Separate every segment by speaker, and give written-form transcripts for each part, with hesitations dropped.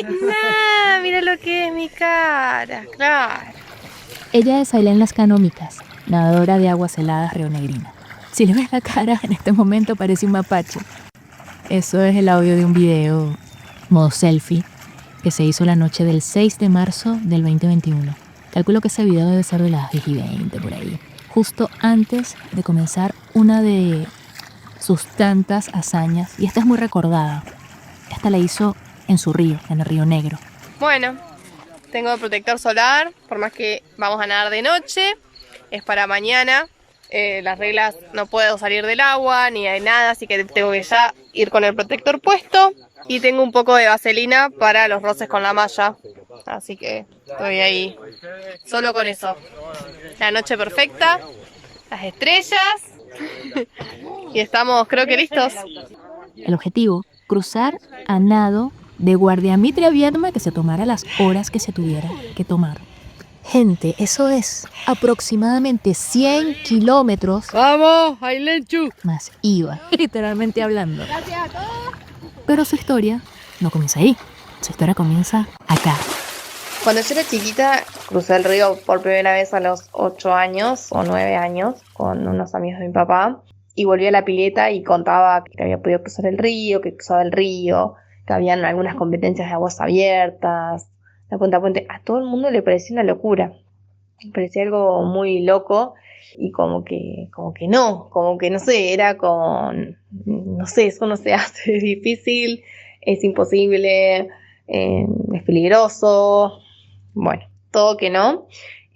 Speaker 1: Nah, mira lo que es mi cara, claro.
Speaker 2: Ella es Ailén Lascano Micas, nadadora de aguas heladas rionegrina. Si le ves la cara, en este momento parece un mapache. Eso es el audio de un video modo selfie que se hizo la noche del 6 de marzo del 2021. Calculo que ese video debe ser de las 10 y 20 por ahí. Justo antes de comenzar una de sus tantas hazañas, y esta es muy recordada. Esta la hizo en su río, en el Río Negro.
Speaker 1: Bueno, tengo protector solar, por más que vamos a nadar de noche, es para mañana. Las reglas, no puedo salir del agua ni hay nada, así que tengo que ya ir con el protector puesto. Y tengo un poco de vaselina para los roces con la malla, así que estoy ahí solo con eso. La noche perfecta, las estrellas y estamos, creo que listos.
Speaker 2: El objetivo, cruzar a nado de Guardiamitra a Viedma, que se tomara las horas que se tuviera que tomar. Gente, eso es aproximadamente 100 kilómetros.
Speaker 1: ¡Vamos, Ailenchu!
Speaker 2: Más iba, literalmente hablando. Gracias a todos. Pero su historia no comienza ahí. Su historia comienza acá.
Speaker 1: Cuando yo era chiquita, crucé el río por primera vez a los 8 años o 9 años con unos amigos de mi papá. Y volví a la pileta y contaba que había podido cruzar el río, que cruzaba el río, que habían algunas competencias de aguas abiertas, la punta a puente. A todo el mundo le parecía una locura. Me parecía algo muy loco y como que no sé, era no sé, eso no se hace, es difícil, es imposible, es peligroso, bueno, todo que no.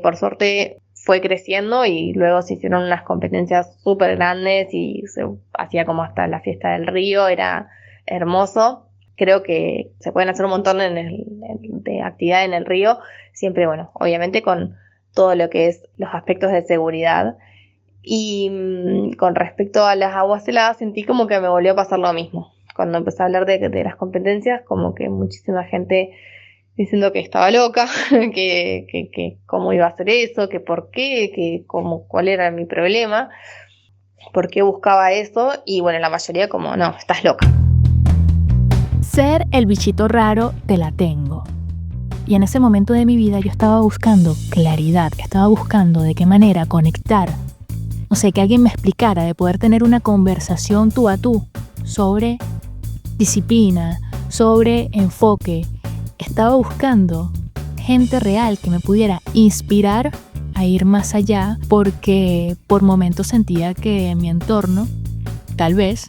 Speaker 1: Por suerte fue creciendo y luego se hicieron unas competencias súper grandes y se hacía como hasta la fiesta del río, era hermoso. Creo que se pueden hacer un montón de actividad en el río, siempre, bueno, obviamente con todo lo que es los aspectos de seguridad. Y con respecto a las aguas heladas, sentí como que me volvió a pasar lo mismo. Cuando empecé a hablar de las competencias, como que muchísima gente diciendo que estaba loca, que cómo iba a hacer eso, que por qué, cuál era mi problema, por qué buscaba eso. Y bueno, la mayoría como, no, estás loca.
Speaker 2: Ser el bichito raro te la tengo. Y en ese momento de mi vida yo estaba buscando claridad, estaba buscando de qué manera conectar. No sé, que alguien me explicara de poder tener una conversación tú a tú sobre disciplina, sobre enfoque. Estaba buscando gente real que me pudiera inspirar a ir más allá, porque por momentos sentía que mi entorno, tal vez,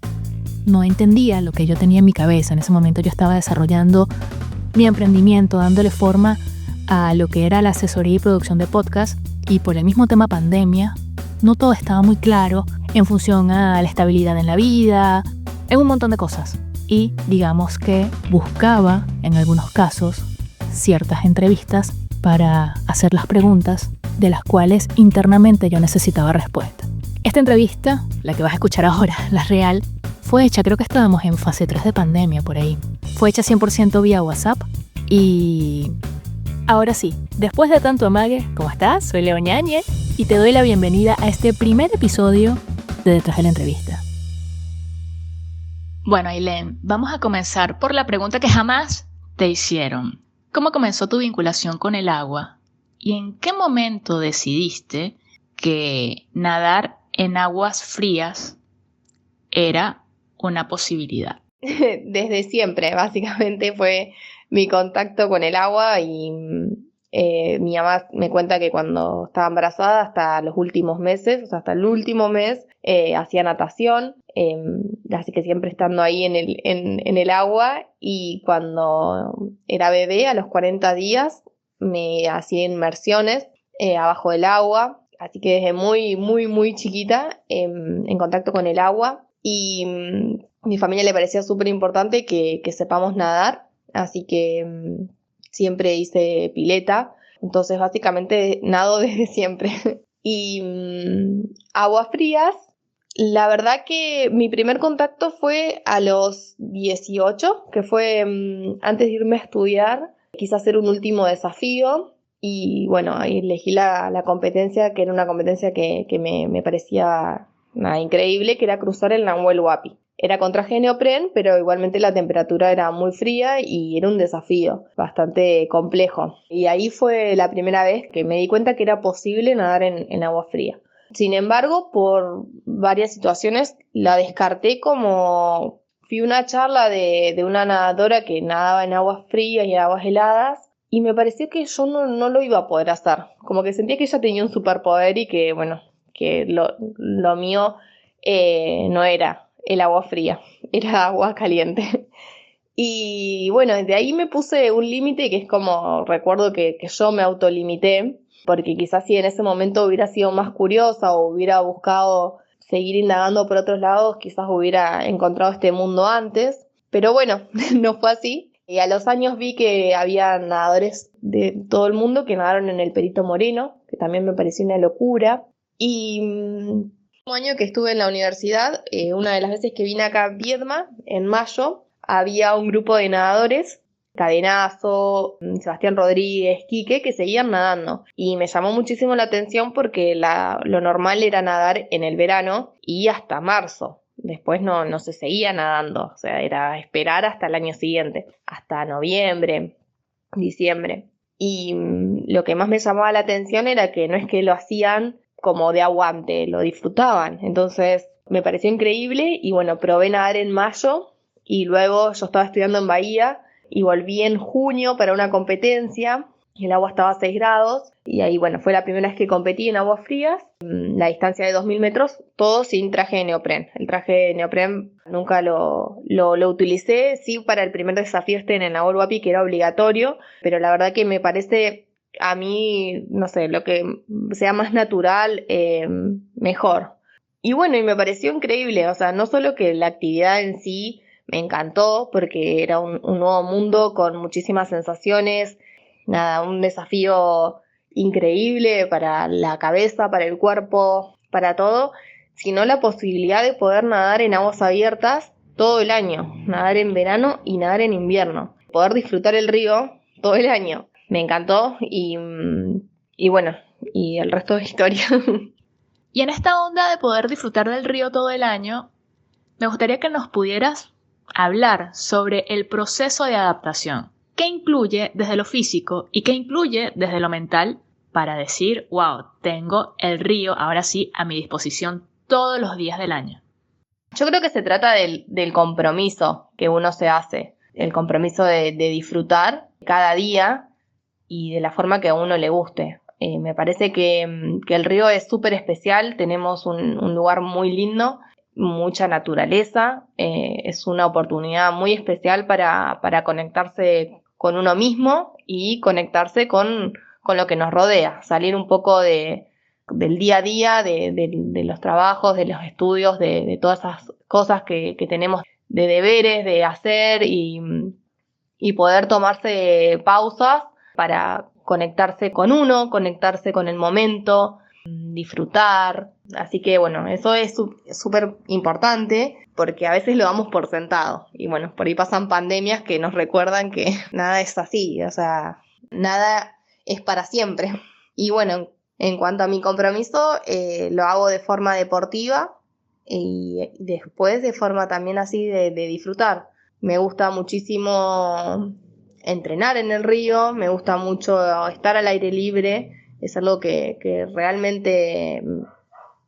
Speaker 2: no entendía lo que yo tenía en mi cabeza. En ese momento yo estaba desarrollando mi emprendimiento, dándole forma a lo que era la asesoría y producción de podcast, y por el mismo tema pandemia, no todo estaba muy claro en función a la estabilidad en la vida, en un montón de cosas. Y digamos que buscaba, en algunos casos, ciertas entrevistas para hacer las preguntas de las cuales internamente yo necesitaba respuesta. Esta entrevista, la que vas a escuchar ahora, la real, fue hecha, creo que estábamos en fase 3 de pandemia por ahí. Fue hecha 100% vía WhatsApp. Y ahora sí, después de tanto amague, ¿cómo estás? Soy Leo Ñañez y te doy la bienvenida a este primer episodio de Detrás de la Entrevista. Bueno, Ailén, vamos a comenzar por la pregunta que jamás te hicieron. ¿Cómo comenzó tu vinculación con el agua? ¿Y en qué momento decidiste que nadar en aguas frías era una posibilidad?
Speaker 1: Desde siempre, básicamente fue mi contacto con el agua y mi mamá me cuenta que cuando estaba embarazada, hasta los últimos meses, o sea, hasta el último mes, hacía natación, así que siempre estando ahí en el agua. Y cuando era bebé, a los 40 días, me hacía inmersiones abajo del agua, así que desde muy, muy, muy chiquita en contacto con el agua. Y mi familia le parecía súper importante que sepamos nadar, así que siempre hice pileta, entonces básicamente nado desde siempre. Y aguas frías, la verdad que mi primer contacto fue a los 18, que fue antes de irme a estudiar, quise hacer un último desafío. Y bueno, ahí elegí la competencia, que era una competencia que me parecía increíble, que era cruzar el Nahuel Huapi. Era con traje de neopren, pero igualmente la temperatura era muy fría y era un desafío bastante complejo. Y ahí fue la primera vez que me di cuenta que era posible nadar en agua fría. Sin embargo, por varias situaciones la descarté como... Fui a una charla de una nadadora que nadaba en aguas frías y en aguas heladas y me pareció que yo no lo iba a poder hacer. Como que sentía que ella tenía un superpoder y que, bueno, que lo mío no era el agua fría, era agua caliente. Y bueno, desde ahí me puse un límite que es como, recuerdo que yo me autolimité, porque quizás si en ese momento hubiera sido más curiosa o hubiera buscado seguir indagando por otros lados, quizás hubiera encontrado este mundo antes. Pero bueno, no fue así. Y a los años vi que había nadadores de todo el mundo que nadaron en el Perito Moreno, que también me pareció una locura. Y un año que estuve en la universidad, una de las veces que vine acá a Viedma, en mayo, había un grupo de nadadores, Cadenazo, Sebastián Rodríguez, Quique, que seguían nadando. Y me llamó muchísimo la atención porque lo normal era nadar en el verano y hasta marzo. Después no se seguía nadando, o sea, era esperar hasta el año siguiente, hasta noviembre, diciembre. Y lo que más me llamaba la atención era que no es que lo hacían como de aguante, lo disfrutaban. Entonces me pareció increíble y bueno, probé nadar en mayo y luego yo estaba estudiando en Bahía y volví en junio para una competencia. El agua estaba a 6 grados y ahí, bueno, fue la primera vez que competí en aguas frías. La distancia de 2000 metros, todo sin traje de neopren. El traje de neopren nunca lo utilicé, sí para el primer desafío en el Nahuel Huapi, que era obligatorio, pero la verdad que me parece a mí, no sé, lo que sea más natural, mejor. Y bueno, y me pareció increíble, o sea, no solo que la actividad en sí me encantó, porque era un nuevo mundo con muchísimas sensaciones, nada, un desafío increíble para la cabeza, para el cuerpo, para todo, sino la posibilidad de poder nadar en aguas abiertas todo el año, nadar en verano y nadar en invierno, poder disfrutar el río todo el año. Me encantó y bueno, y el resto es historia.
Speaker 2: Y en esta onda de poder disfrutar del río todo el año, me gustaría que nos pudieras hablar sobre el proceso de adaptación. ¿Qué incluye desde lo físico y qué incluye desde lo mental para decir, wow, tengo el río ahora sí a mi disposición todos los días del año?
Speaker 1: Yo creo que se trata del compromiso que uno se hace, el compromiso de disfrutar cada día y de la forma que a uno le guste. Me parece que el río es súper especial, tenemos un lugar muy lindo, mucha naturaleza, es una oportunidad muy especial para conectarse con uno mismo y conectarse con lo que nos rodea, salir un poco del día a día, de los trabajos, de los estudios, de todas esas cosas que tenemos de deberes, de hacer y poder tomarse pausas para conectarse con uno, conectarse con el momento, disfrutar. Así que bueno, eso es súper importante porque a veces lo damos por sentado. Y bueno, por ahí pasan pandemias que nos recuerdan que nada es así, o sea, nada es para siempre. Y bueno, en cuanto a mi compromiso, lo hago de forma deportiva y después de forma también así de disfrutar. Me gusta muchísimo entrenar en el río, me gusta mucho estar al aire libre, es algo que realmente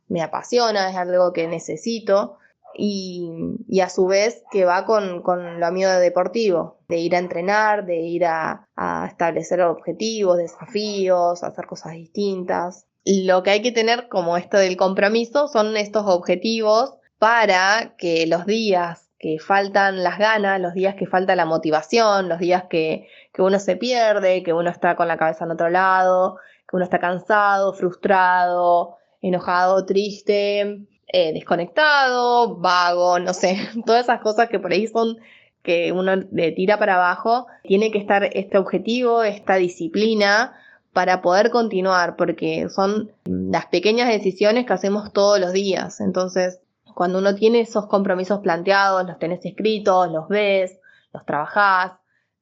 Speaker 1: me apasiona, es algo que necesito y a su vez que va con lo mío de deportivo, de ir a entrenar, de ir a establecer objetivos, desafíos, hacer cosas distintas. Lo que hay que tener como esto del compromiso son estos objetivos para que los días que faltan las ganas, los días que falta la motivación, los días que uno se pierde, que uno está con la cabeza en otro lado, que uno está cansado, frustrado, enojado, triste, desconectado, vago, no sé, todas esas cosas que por ahí son que uno le tira para abajo, tiene que estar este objetivo, esta disciplina para poder continuar, porque son las pequeñas decisiones que hacemos todos los días. Entonces, cuando uno tiene esos compromisos planteados, los tenés escritos, los ves, los trabajás,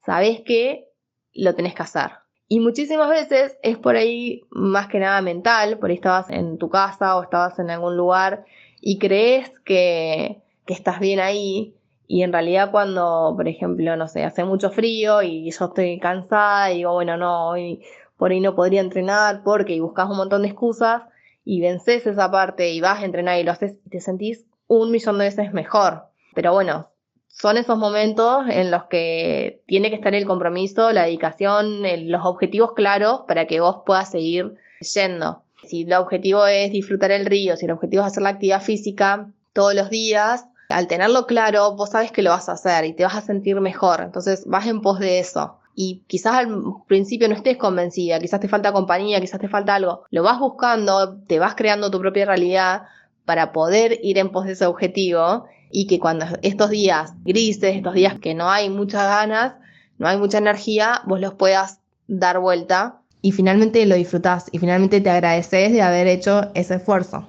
Speaker 1: sabés que lo tenés que hacer. Y muchísimas veces es por ahí más que nada mental, por ahí estabas en tu casa o estabas en algún lugar y crees que que estás bien ahí. Y en realidad cuando, por ejemplo, no sé, hace mucho frío y yo estoy cansada y digo, bueno, no, hoy por ahí no podría entrenar porque, y buscas un montón de excusas y vences esa parte y vas a entrenar y lo haces y te sentís 1.000.000 de veces mejor. Pero bueno, son esos momentos en los que tiene que estar el compromiso, la dedicación, los objetivos claros para que vos puedas seguir yendo. Si el objetivo es disfrutar el río, si el objetivo es hacer la actividad física todos los días, al tenerlo claro, vos sabes que lo vas a hacer y te vas a sentir mejor. Entonces vas en pos de eso. Y quizás al principio no estés convencida, quizás te falta compañía, quizás te falta algo. Lo vas buscando, te vas creando tu propia realidad para poder ir en pos de ese objetivo y que cuando estos días grises, estos días que no hay muchas ganas, no hay mucha energía, vos los puedas dar vuelta y finalmente lo disfrutás y finalmente te agradeces de haber hecho ese esfuerzo.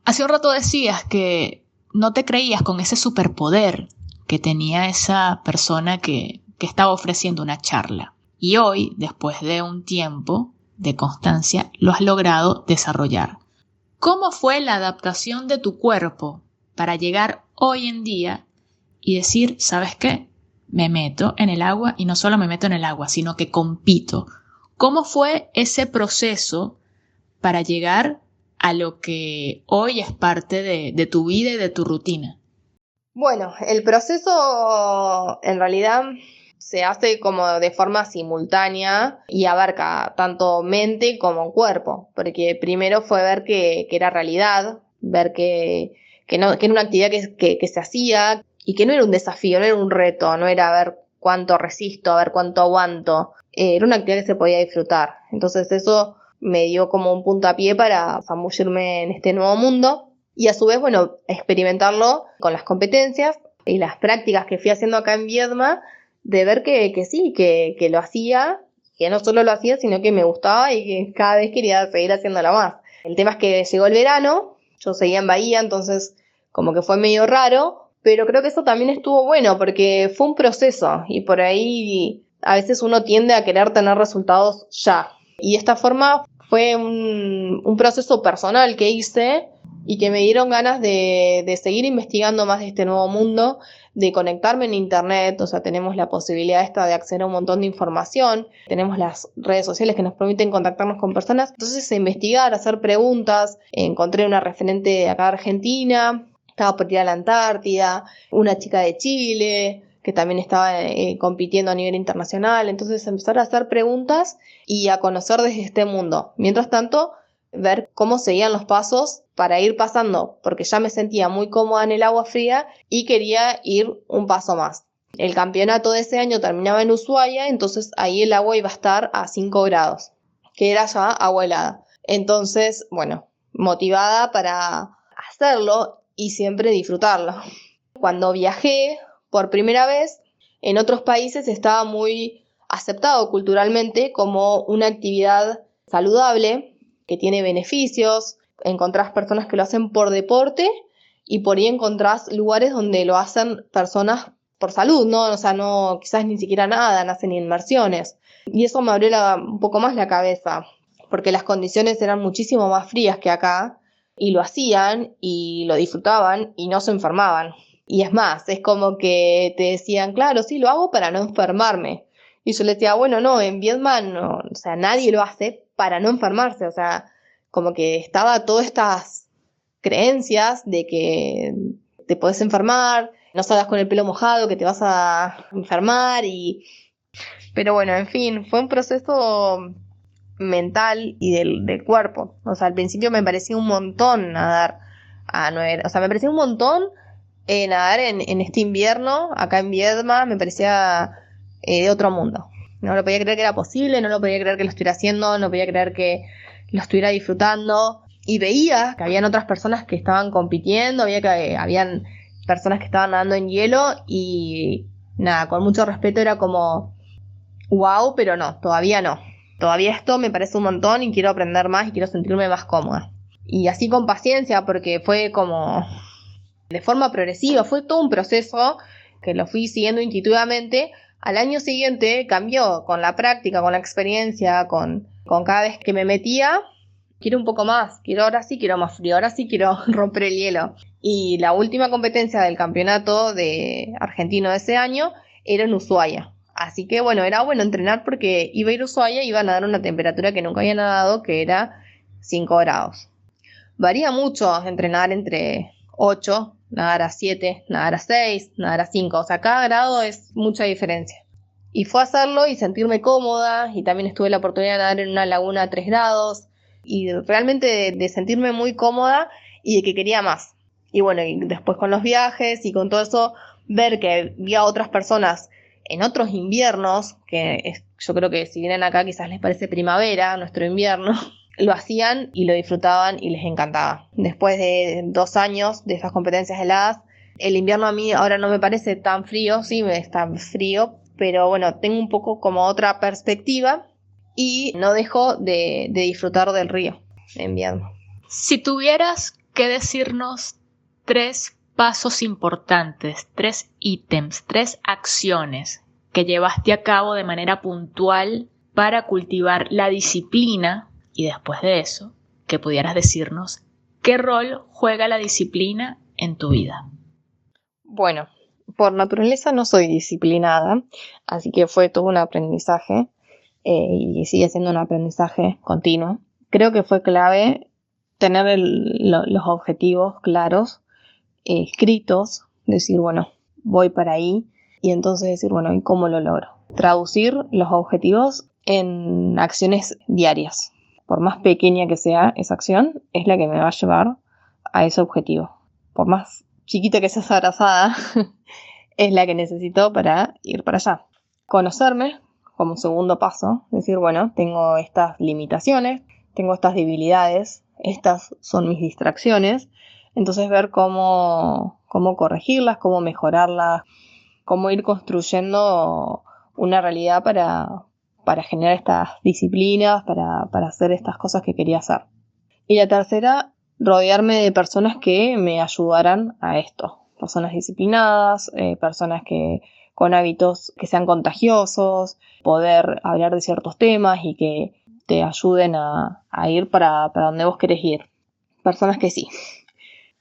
Speaker 2: Hace un rato decías que no te creías con ese superpoder que tenía esa persona que estaba ofreciendo una charla. Y hoy, después de un tiempo de constancia, lo has logrado desarrollar. ¿Cómo fue la adaptación de tu cuerpo para llegar hoy en día y decir, ¿sabes qué? Me meto en el agua y no solo me meto en el agua, sino que compito? ¿Cómo fue ese proceso para llegar a lo que hoy es parte de tu vida y de tu rutina?
Speaker 1: Bueno, el proceso en realidad se hace como de forma simultánea y abarca tanto mente como cuerpo, porque primero fue ver que era realidad, ver que era una actividad que se hacía y que no era un desafío, no era un reto, no era a ver cuánto resisto, a ver cuánto aguanto, era una actividad que se podía disfrutar. Entonces eso me dio como un puntapié para zambullirme en este nuevo mundo y a su vez, bueno, experimentarlo con las competencias y las prácticas que fui haciendo acá en Viedma, de ver que sí, que lo hacía, que no solo lo hacía, sino que me gustaba y que cada vez quería seguir haciéndolo más. El tema es que llegó el verano, yo seguía en Bahía, entonces como que fue medio raro, pero creo que eso también estuvo bueno porque fue un proceso y por ahí a veces uno tiende a querer tener resultados ya. Y de esta forma fue un proceso personal que hice y que me dieron ganas de seguir investigando más de este nuevo mundo, de conectarme en internet, o sea, tenemos la posibilidad esta de acceder a un montón de información, tenemos las redes sociales que nos permiten contactarnos con personas, entonces investigar, hacer preguntas, encontré una referente de acá de Argentina, estaba por ir a la Antártida, una chica de Chile, que también estaba compitiendo a nivel internacional, entonces empezar a hacer preguntas y a conocer desde este mundo. Mientras tanto, ver cómo seguían los pasos para ir pasando, porque ya me sentía muy cómoda en el agua fría y quería ir un paso más. El campeonato de ese año terminaba en Ushuaia, entonces ahí el agua iba a estar a 5 grados, que era ya agua helada. Entonces, bueno, motivada para hacerlo y siempre disfrutarlo. Cuando viajé por primera vez, en otros países estaba muy aceptado culturalmente como una actividad saludable, que tiene beneficios, encontrás personas que lo hacen por deporte y por ahí encontrás lugares donde lo hacen personas por salud, ¿no? O sea, no, quizás ni siquiera nada, no hacen inmersiones. Y eso me abrió un poco más la cabeza, porque las condiciones eran muchísimo más frías que acá, y lo hacían, y lo disfrutaban, y no se enfermaban. Y es más, es como que te decían, claro, sí, lo hago para no enfermarme. Y yo les decía, bueno, no, en Viedma no, o sea, nadie lo hace para no enfermarse, o sea, como que estaba todas estas creencias de que te podés enfermar, no salgas con el pelo mojado, que te vas a enfermar pero bueno, en fin, fue un proceso mental y del cuerpo. O sea, al principio me parecía un montón nadar a 9, o sea, me parecía un montón nadar en este invierno, acá en Viedma, me parecía de otro mundo. No lo podía creer que era posible, no lo podía creer que lo estuviera haciendo, no podía creer que lo estuviera disfrutando. Y veía que habían otras personas que estaban compitiendo, veía que habían personas que estaban nadando en hielo y nada, con mucho respeto era como, wow, pero no, todavía no. Todavía esto me parece un montón y quiero aprender más y quiero sentirme más cómoda. Y así con paciencia, porque fue como de forma progresiva, fue todo un proceso que lo fui siguiendo intuitivamente. Al año siguiente cambió con la práctica, con la experiencia, con cada vez que me metía, quiero un poco más, ahora sí quiero más frío, ahora sí quiero romper el hielo. Y la última competencia del campeonato de argentino de ese año era en Ushuaia. Así que bueno, era bueno entrenar porque iba a ir a Ushuaia y iba a nadar una temperatura que nunca había nadado, que era 5 grados. Varía mucho entrenar entre 8, nadar a 7, nadar a 6, nadar a 5. O sea, cada grado es mucha diferencia. Y fue a hacerlo y sentirme cómoda. Y también estuve la oportunidad de nadar en una laguna a 3 grados. Y realmente de sentirme muy cómoda y de que quería más. Y bueno, y después con los viajes y con todo eso, ver que había otras personas en otros inviernos, yo creo que si vienen acá quizás les parece primavera, nuestro invierno, lo hacían y lo disfrutaban y les encantaba. Después de 2 años de esas competencias heladas, el invierno a mí ahora no me parece tan frío, sí me está frío, pero bueno, tengo un poco como otra perspectiva y no dejo de disfrutar del río en invierno.
Speaker 2: Si tuvieras que decirnos 3 pasos importantes, 3 ítems, 3 acciones que llevaste a cabo de manera puntual para cultivar la disciplina, y después de eso, que pudieras decirnos qué rol juega la disciplina en tu vida.
Speaker 1: Bueno, por naturaleza no soy disciplinada, así que fue todo un aprendizaje y sigue siendo un aprendizaje continuo. Creo que fue clave tener los objetivos claros, escritos, decir, bueno, voy para ahí, y entonces decir, bueno, ¿y cómo lo logro? Traducir los objetivos en acciones diarias. Por más pequeña que sea esa acción, es la que me va a llevar a ese objetivo. Por más chiquita que sea esa abrazada, es la que necesito para ir para allá. Conocerme como segundo paso, decir, bueno, tengo estas limitaciones, tengo estas debilidades, estas son mis distracciones, entonces ver cómo corregirlas, cómo mejorarlas, cómo ir construyendo una realidad para generar estas disciplinas, para hacer estas cosas que quería hacer. Y la tercera, rodearme de personas que me ayudaran a esto. Personas disciplinadas, personas que con hábitos que sean contagiosos, poder hablar de ciertos temas y que te ayuden a ir para donde vos querés ir. Personas que sí.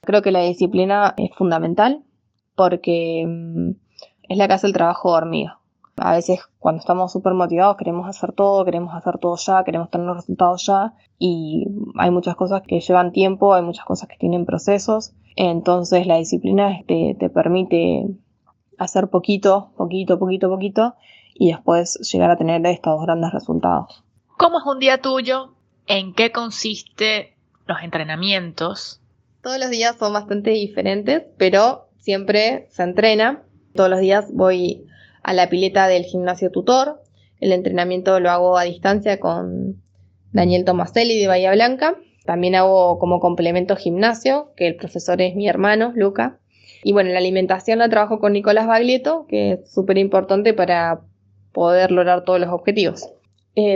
Speaker 1: Creo que la disciplina es fundamental porque es la que hace el trabajo de hormiga. A veces cuando estamos súper motivados queremos hacer todo ya, queremos tener los resultados ya, y hay muchas cosas que llevan tiempo, hay muchas cosas que tienen procesos. Entonces la disciplina te permite hacer poquito, y después llegar a tener estos grandes resultados.
Speaker 2: ¿Cómo es un día tuyo? ¿En qué consiste los entrenamientos?
Speaker 1: Todos los días son bastante diferentes, pero siempre se entrena. Todos los días voy a la pileta del gimnasio tutor. El entrenamiento lo hago a distancia con Daniel Tomaselli de Bahía Blanca. También hago como complemento gimnasio, que el profesor es mi hermano, Luca. Y bueno, la alimentación la trabajo con Nicolás Baglietto, que es súper importante para poder lograr todos los objetivos.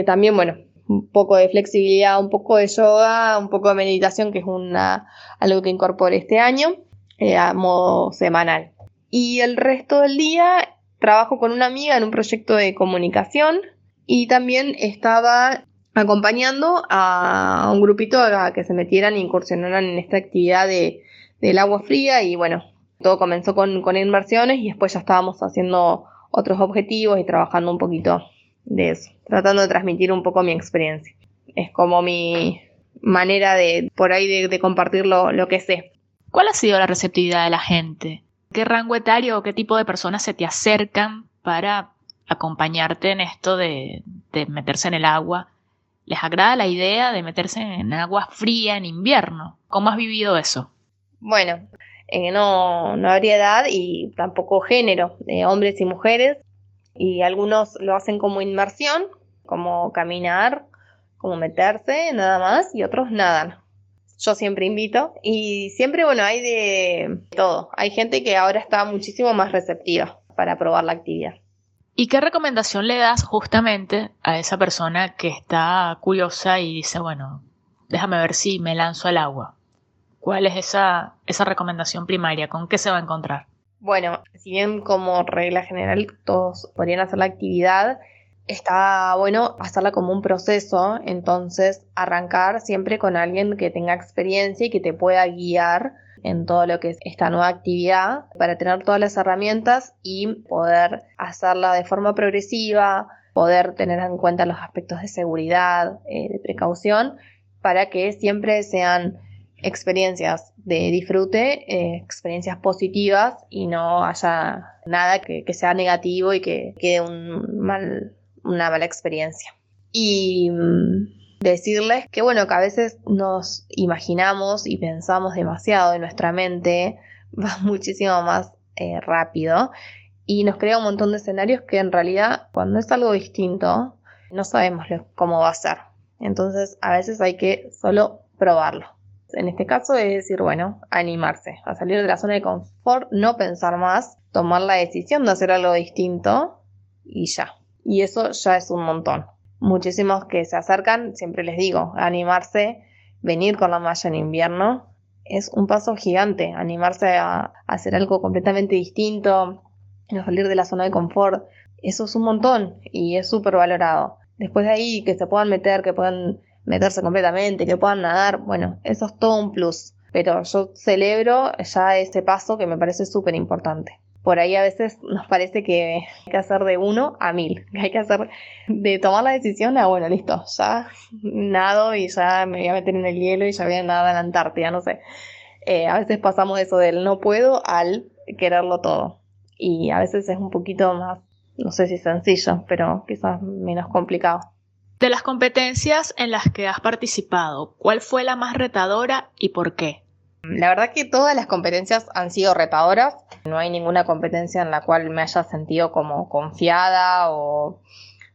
Speaker 1: También, bueno, un poco de flexibilidad, un poco de yoga, un poco de meditación, que es algo que incorporé este año a modo semanal. Y el resto del día trabajo con una amiga en un proyecto de comunicación y también estaba acompañando a un grupito a que se metieran e incursionaran en esta actividad del agua fría. Y bueno, todo comenzó con inmersiones y después ya estábamos haciendo otros objetivos y trabajando un poquito de eso, tratando de transmitir un poco mi experiencia. Es como mi manera de compartir lo que sé.
Speaker 2: ¿Cuál ha sido la receptividad de la gente? ¿Qué rango etario o qué tipo de personas se te acercan para acompañarte en esto de meterse en el agua? ¿Les agrada la idea de meterse en agua fría en invierno? ¿Cómo has vivido eso?
Speaker 1: Bueno, no habría edad y tampoco género, hombres y mujeres. Y algunos lo hacen como inmersión, como caminar, como meterse, nada más, y otros nadan. Yo siempre invito y siempre, bueno, hay de todo. Hay gente que ahora está muchísimo más receptiva para probar la actividad.
Speaker 2: ¿Y qué recomendación le das justamente a esa persona que está curiosa y dice, bueno, déjame ver si me lanzo al agua? ¿Cuál es esa recomendación primaria? ¿Con qué se va a encontrar?
Speaker 1: Bueno, si bien como regla general todos podrían hacer la actividad, está bueno hacerla como un proceso, entonces arrancar siempre con alguien que tenga experiencia y que te pueda guiar en todo lo que es esta nueva actividad para tener todas las herramientas y poder hacerla de forma progresiva, poder tener en cuenta los aspectos de seguridad, de precaución, para que siempre sean experiencias de disfrute, experiencias positivas y no haya nada que sea negativo y que quede una mala experiencia. Y decirles que bueno, que a veces nos imaginamos y pensamos demasiado en nuestra mente, va muchísimo más rápido y nos crea un montón de escenarios que en realidad cuando es algo distinto no sabemos cómo va a ser. Entonces a veces hay que solo probarlo. En este caso es decir, bueno, animarse, a salir de la zona de confort, no pensar más, tomar la decisión de hacer algo distinto y ya. Y eso ya es un montón. Muchísimos que se acercan, siempre les digo, animarse, venir con la malla en invierno, es un paso gigante, animarse a hacer algo completamente distinto, no salir de la zona de confort, eso es un montón y es súper valorado. Después de ahí que se puedan meter, que puedan meterse completamente, que puedan nadar, bueno, eso es todo un plus. Pero yo celebro ya ese paso que me parece súper importante. Por ahí a veces nos parece que hay que hacer de 1 a 1000, que hay que hacer de tomar la decisión a, bueno, listo, ya nado y ya me voy a meter en el hielo y ya voy a nadar en la Antártida, no sé. A veces pasamos eso del no puedo al quererlo todo. Y a veces es un poquito más, no sé si sencillo, pero quizás menos complicado.
Speaker 3: De las competencias en las que has participado, ¿cuál fue la más retadora y por qué?
Speaker 1: La verdad que todas las competencias han sido retadoras. No hay ninguna competencia en la cual me haya sentido como confiada o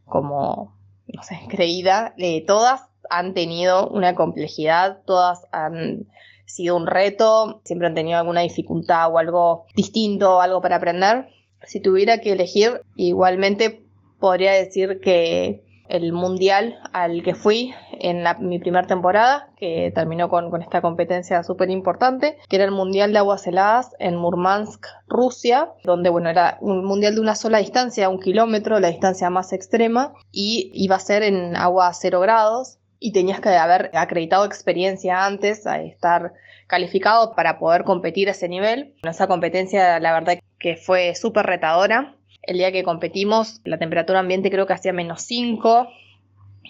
Speaker 1: como, no sé, creída. Todas han tenido una complejidad, todas han sido un reto, siempre han tenido alguna dificultad o algo distinto, algo para aprender. Si tuviera que elegir, igualmente podría decir que el mundial al que fui en mi primera temporada, que terminó con esta competencia súper importante, que era el mundial de aguas heladas en Murmansk, Rusia, donde bueno, era un mundial de una sola distancia, 1 kilómetro, la distancia más extrema, y iba a ser en agua a 0 grados, y tenías que haber acreditado experiencia antes, a estar calificado para poder competir a ese nivel. Esa competencia, la verdad que fue súper retadora. El día que competimos, la temperatura ambiente creo que hacía -5,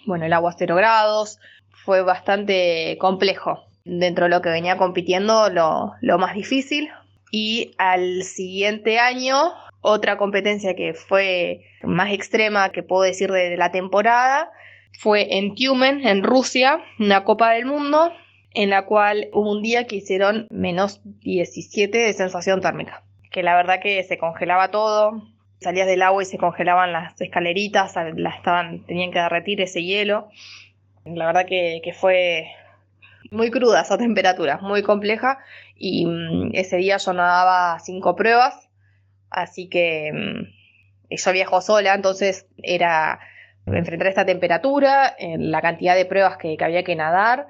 Speaker 1: bueno, el agua a 0 grados, fue bastante complejo. Dentro de lo que venía compitiendo, lo más difícil. Y al siguiente año, otra competencia que fue más extrema que puedo decir de la temporada, fue en Tyumen, en Rusia, una Copa del Mundo, en la cual hubo un día que hicieron -17 de sensación térmica, que la verdad que se congelaba todo. Salías del agua y se congelaban las escaleritas, tenían que derretir ese hielo. La verdad que fue muy cruda esa temperatura, muy compleja. Y ese día yo nadaba 5 pruebas, así que yo viajo sola, entonces era enfrentar esta temperatura, la cantidad de pruebas que había que nadar,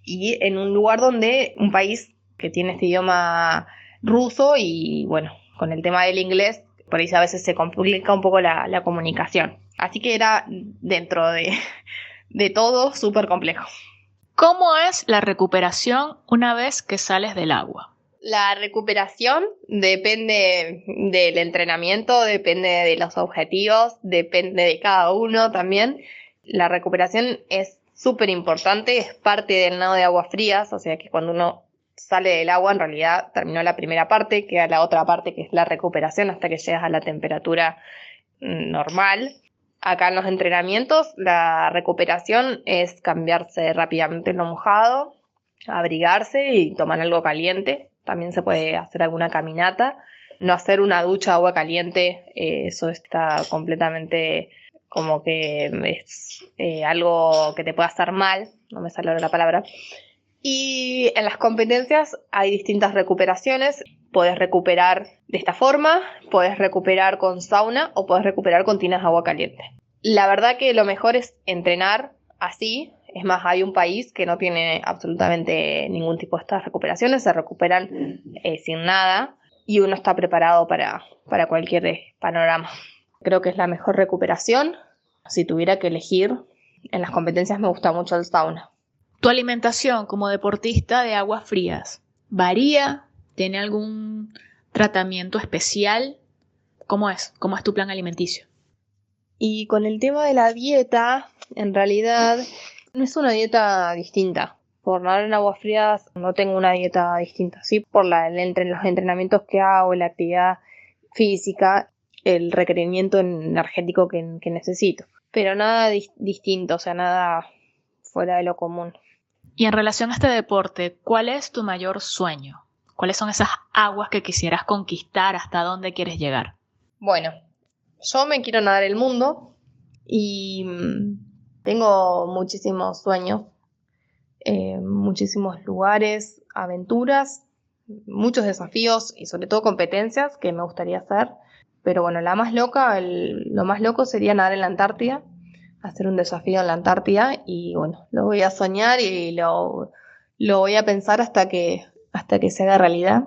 Speaker 1: y en un lugar donde un país que tiene este idioma ruso y bueno, con el tema del inglés, por ahí a veces se complica un poco la comunicación. Así que era dentro de todo súper complejo.
Speaker 3: ¿Cómo es la recuperación una vez que sales del agua?
Speaker 1: La recuperación depende del entrenamiento, depende de los objetivos, depende de cada uno también. La recuperación es súper importante, es parte del nado de aguas frías, o sea que cuando uno sale del agua, en realidad terminó la primera parte, queda la otra parte que es la recuperación hasta que llegas a la temperatura normal. Acá en los entrenamientos la recuperación es cambiarse rápidamente en lo mojado, abrigarse y tomar algo caliente. También se puede hacer alguna caminata, no hacer una ducha de agua caliente, eso está completamente como que es algo que te puede hacer mal, no me sale ahora la palabra. Y en las competencias hay distintas recuperaciones. Podés recuperar de esta forma, podés recuperar con sauna o podés recuperar con tinas de agua caliente. La verdad que lo mejor es entrenar así. Es más, hay un país que no tiene absolutamente ningún tipo de estas recuperaciones, se recuperan sin nada y uno está preparado para cualquier panorama. Creo que es la mejor recuperación si tuviera que elegir, en las competencias me gusta mucho el sauna.
Speaker 3: ¿Tu alimentación como deportista de aguas frías varía? ¿Tiene algún tratamiento especial? ¿Cómo es? ¿Cómo es tu plan alimenticio?
Speaker 1: Y con el tema de la dieta, en realidad no es una dieta distinta. Por nadar en aguas frías no tengo una dieta distinta, sí, por los entrenamientos que hago, la actividad física, el requerimiento energético que necesito. Pero nada distinto, o sea, nada fuera de lo común.
Speaker 3: Y en relación a este deporte, ¿cuál es tu mayor sueño? ¿Cuáles son esas aguas que quisieras conquistar? ¿Hasta dónde quieres llegar?
Speaker 1: Bueno, yo me quiero nadar el mundo y tengo muchísimos sueños, muchísimos lugares, aventuras, muchos desafíos y sobre todo competencias que me gustaría hacer. Pero bueno, lo más loco sería nadar en la Antártida, hacer un desafío en la Antártida y bueno, lo voy a soñar y lo voy a pensar hasta que se haga realidad.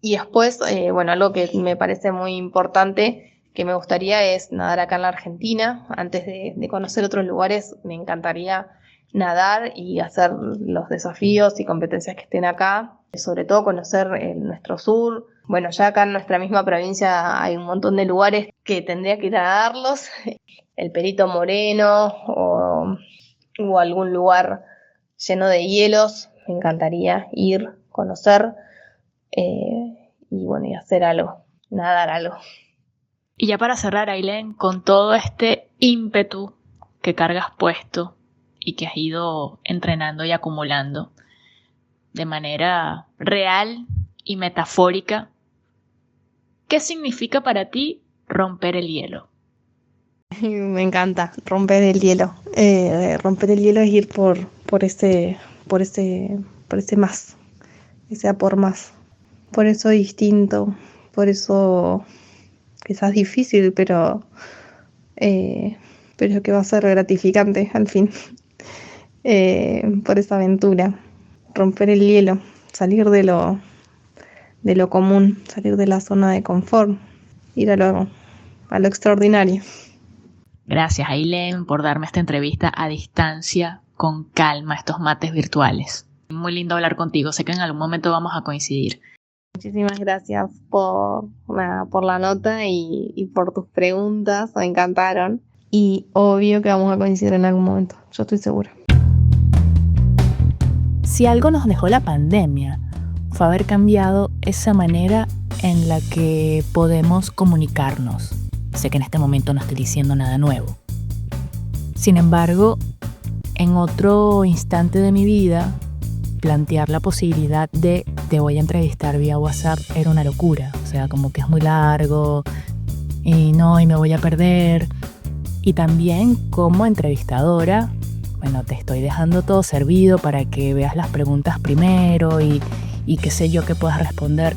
Speaker 1: Y después, bueno, algo que me parece muy importante que me gustaría es nadar acá en la Argentina. Antes de conocer otros lugares, me encantaría nadar y hacer los desafíos y competencias que estén acá. Sobre todo conocer nuestro sur. Bueno, ya acá en nuestra misma provincia hay un montón de lugares que tendría que ir a nadarlos. El Perito Moreno o algún lugar lleno de hielos. Me encantaría ir, conocer y bueno, y hacer algo, nadar algo.
Speaker 3: Y ya para cerrar, Ailén, con todo este ímpetu que cargas puesto y que has ido entrenando y acumulando de manera real y metafórica, ¿qué significa para ti romper el hielo?
Speaker 1: Me encanta romper el hielo. Romper el hielo es ir por ese más, ese a por más. Por eso distinto, por eso quizás difícil, pero que va a ser gratificante al fin. Por esa aventura, romper el hielo, salir de lo común, salir de la zona de confort, ir a lo extraordinario.
Speaker 3: Gracias, Ailén, por darme esta entrevista a distancia, con calma, estos mates virtuales. Muy lindo hablar contigo, sé que en algún momento vamos a coincidir.
Speaker 1: Muchísimas gracias por la nota y por tus preguntas, me encantaron. Y obvio que vamos a coincidir en algún momento, yo estoy segura.
Speaker 2: Si algo nos dejó la pandemia, fue haber cambiado esa manera en la que podemos comunicarnos. Sé que en este momento no estoy diciendo nada nuevo. Sin embargo, en otro instante de mi vida, plantear la posibilidad de te voy a entrevistar vía WhatsApp era una locura. O sea, como que es muy largo y me voy a perder. Y también como entrevistadora, bueno, te estoy dejando todo servido para que veas las preguntas primero y qué sé yo que puedas responder.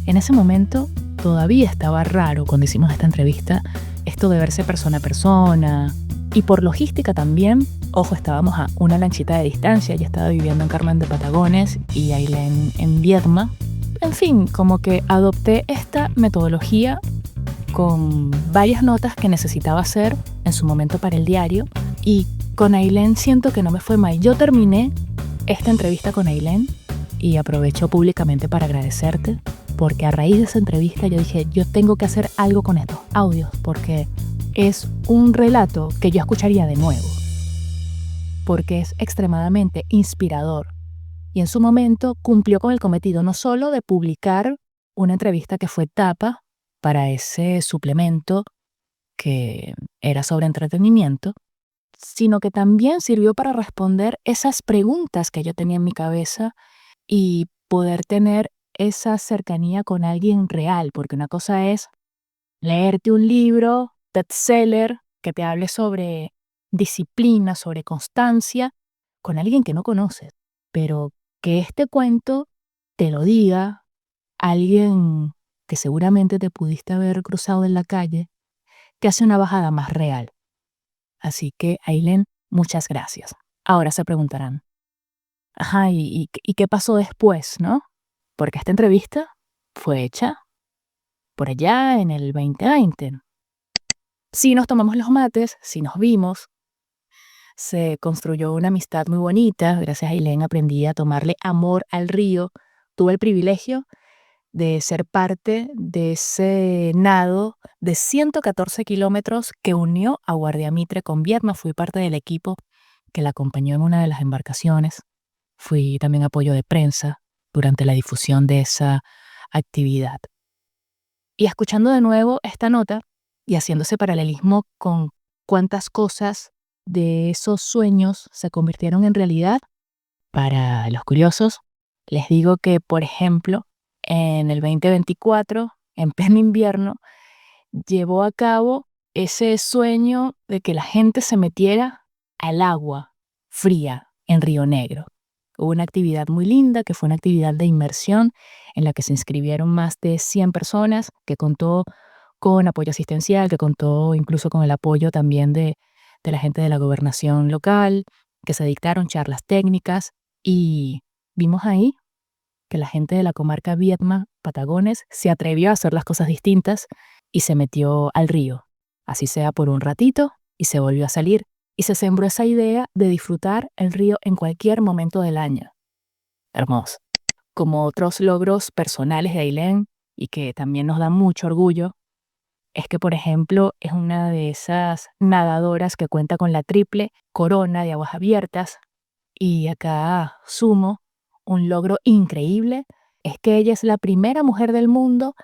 Speaker 2: En ese momento todavía estaba raro cuando hicimos esta entrevista esto de verse persona a persona. Y por logística también, ojo, estábamos a una lanchita de distancia. Yo estaba viviendo en Carmen de Patagones y Ailén en Viedma. En fin, como que adopté esta metodología con varias notas que necesitaba hacer en su momento para el diario. Y con Ailén siento que no me fue mal. Yo terminé esta entrevista con Ailén y aprovecho públicamente para agradecerte, porque a raíz de esa entrevista yo dije, yo tengo que hacer algo con estos audios, porque es un relato que yo escucharía de nuevo, porque es extremadamente inspirador. Y en su momento cumplió con el cometido no solo de publicar una entrevista que fue tapa para ese suplemento que era sobre entretenimiento, sino que también sirvió para responder esas preguntas que yo tenía en mi cabeza y poder tener esa cercanía con alguien real, porque una cosa es leerte un libro bestseller que te hable sobre disciplina, sobre constancia, con alguien que no conoces, pero que este cuento te lo diga alguien que seguramente te pudiste haber cruzado en la calle, te hace una bajada más real. Así que, Ailén, muchas gracias. Ahora se preguntarán, ajá, ¿y qué pasó después, no? Porque esta entrevista fue hecha por allá en el 2020. Sí nos tomamos los mates, sí nos vimos, se construyó una amistad muy bonita. Gracias a Ailén aprendí a tomarle amor al río. Tuve el privilegio de ser parte de ese nado de 114 kilómetros que unió a Guardia Mitre con Viedma. Fui parte del equipo que la acompañó en una de las embarcaciones. Fui también apoyo de prensa durante la difusión de esa actividad. Y escuchando de nuevo esta nota y haciendo ese paralelismo con cuántas cosas de esos sueños se convirtieron en realidad, para los curiosos, les digo que, por ejemplo, en el 2024, en pleno invierno, llevó a cabo ese sueño de que la gente se metiera al agua fría en Río Negro. Hubo una actividad muy linda, que fue una actividad de inmersión en la que se inscribieron más de 100 personas, que contó con apoyo asistencial, que contó incluso con el apoyo también de la gente de la gobernación local, que se dictaron charlas técnicas y vimos ahí que la gente de la comarca Viedma, Patagones, se atrevió a hacer las cosas distintas y se metió al río, así sea por un ratito, y se volvió a salir. Y se sembró esa idea de disfrutar el río en cualquier momento del año. Hermoso. Como otros logros personales de Ailén, y que también nos da mucho orgullo, es que, por ejemplo, es una de esas nadadoras que cuenta con la triple corona de aguas abiertas. Y acá sumo un logro increíble, es que ella es la primera mujer del mundo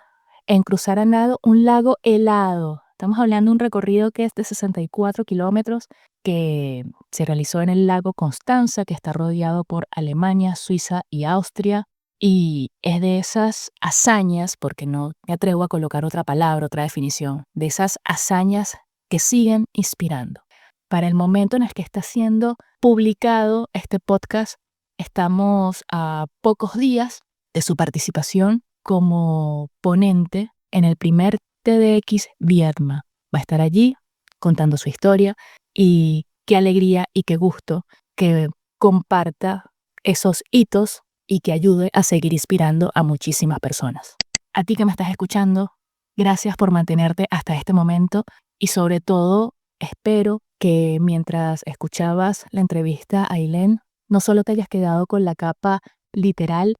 Speaker 2: en cruzar a nado un lago helado. Estamos hablando de un recorrido que es de 64 kilómetros, que se realizó en el lago Constanza, que está rodeado por Alemania, Suiza y Austria. Y es de esas hazañas, porque no me atrevo a colocar otra palabra, otra definición, de esas hazañas que siguen inspirando. Para el momento en el que está siendo publicado este podcast, estamos a pocos días de su participación como ponente en el primer TEDx Viedma. Va a estar allí contando su historia y qué alegría y qué gusto que comparta esos hitos y que ayude a seguir inspirando a muchísimas personas. A ti que me estás escuchando, gracias por mantenerte hasta este momento y sobre todo espero que mientras escuchabas la entrevista a Ailén, no solo te hayas quedado con la capa literal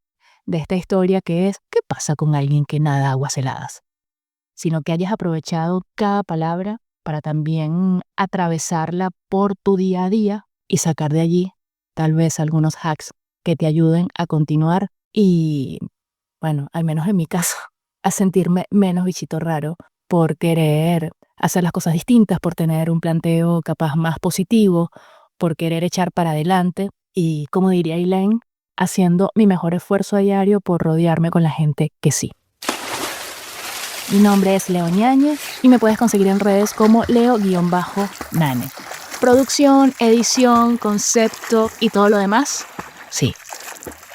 Speaker 2: de esta historia que es ¿qué pasa con alguien que nada aguas heladas?, sino que hayas aprovechado cada palabra para también atravesarla por tu día a día y sacar de allí tal vez algunos hacks que te ayuden a continuar y, bueno, al menos en mi caso, a sentirme menos bichito raro por querer hacer las cosas distintas, por tener un planteo capaz más positivo, por querer echar para adelante y, como diría Ailén, haciendo mi mejor esfuerzo a diario por rodearme con la gente que sí. Mi nombre es Leo Ñáñez y me puedes conseguir en redes como Leo_Nane. Producción, edición, concepto y todo lo demás, sí,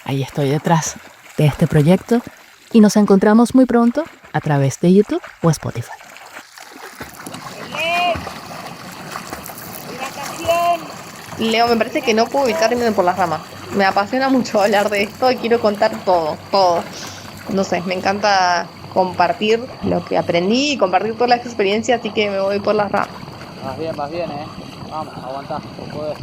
Speaker 2: ahí estoy detrás de este proyecto y nos encontramos muy pronto a través de YouTube o Spotify.
Speaker 1: Leo, me parece que no puedo evitar irme por las ramas. Me apasiona mucho hablar de esto y quiero contar todo. No sé, me encanta compartir lo que aprendí y compartir todas las experiencias, así que me voy por las ramas.
Speaker 4: Vas bien, Vamos, aguantá, vos podés.